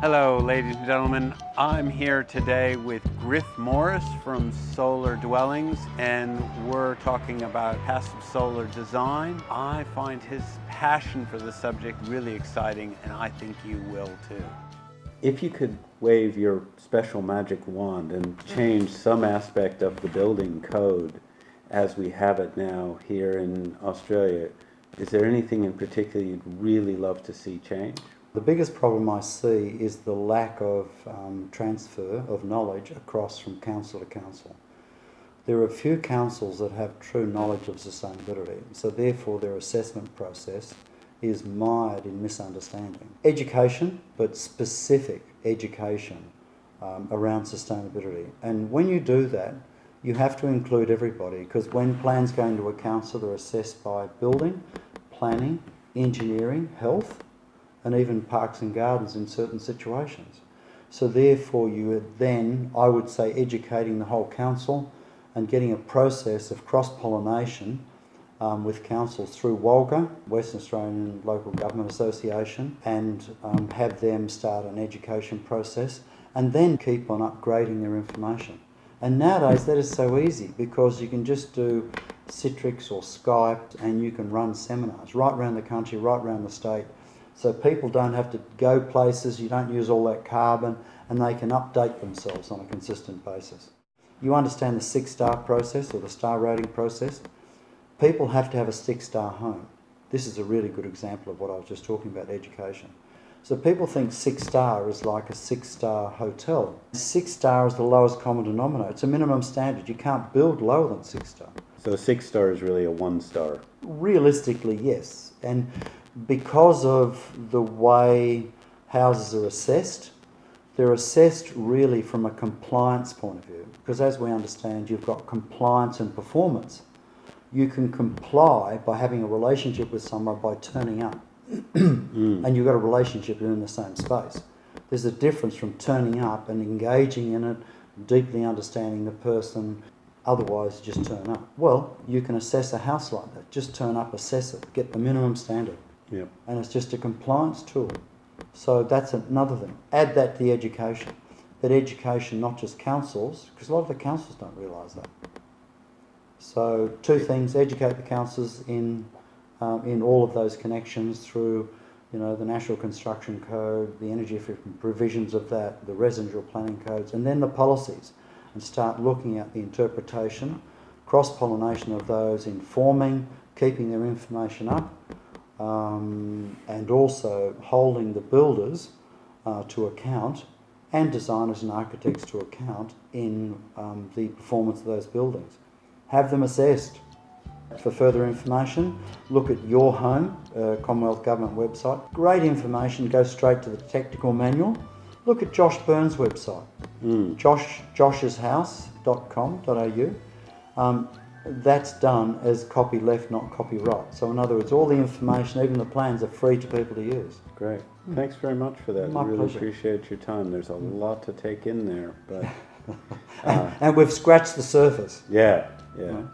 Hello, ladies and gentlemen. I'm here today with Griff Morris from Solar Dwellings, and we're talking about passive solar design. I find his passion for the subject really exciting, and I think you will too. If you could wave your special magic wand and change some aspect of the building code as we have it now here in Australia, is there anything in particular you'd really love to see change? The biggest problem I see is the lack of transfer of knowledge across from council to council. There are few councils that have true knowledge of sustainability, so therefore their assessment process is mired in misunderstanding. Education, but specific education around sustainability. And when you do that, you have to include everybody, because when plans go into a council, they're assessed by building, planning, engineering, health, and even parks and gardens in certain situations. So therefore you are then, I would say, educating the whole council and getting a process of cross-pollination with councils through WOLGA, Western Australian Local Government Association, and have them start an education process and then keep on upgrading their information. And nowadays that is so easy, because you can just do Citrix or Skype and you can run seminars right around the country, right around the state. So people don't have to go places, you don't use all that carbon, and they can update themselves on a consistent basis. You understand the 6-star process or the star rating process? People have to have a 6-star home. This is a really good example of what I was just talking about, education. So people think 6-star is like a 6-star hotel. 6-star is the lowest common denominator. It's a minimum standard. You can't build lower than 6-star. So 6-star is really a 1-star? Realistically, yes. And because of the way houses are assessed, they're assessed really from a compliance point of view. Because as we understand, you've got compliance and performance. You can comply by having a relationship with someone by turning up. And you've got a relationship in the same space. There's a difference from turning up and engaging in it, deeply understanding the person, otherwise just turn up. Well, you can assess a house like that. Just turn up, assess it, get the minimum standard. Yep. And it's just a compliance tool. So that's another thing. Add that to the education. But education, not just councils, because a lot of the councils don't realise that. So 2 things: educate the councils in all of those connections through, the National Construction Code, the energy efficient provisions of that, the residential planning codes, and then the policies, and start looking at the interpretation, cross-pollination of those, informing, keeping their information up, and also holding the builders to account, and designers and architects to account in the performance of those buildings. Have them assessed. For further information, look at Your Home, Commonwealth Government website. Great information, go straight to the technical manual. Look at Josh Burns' website, josheshouse.com.au. That's done as copyleft, not copyright. So in other words, all the information, even the plans, are free to people to use. Great. Thanks very much for that. My I really pleasure. appreciate your time. There's a lot to take in there, but and we've scratched the surface. yeah. Right?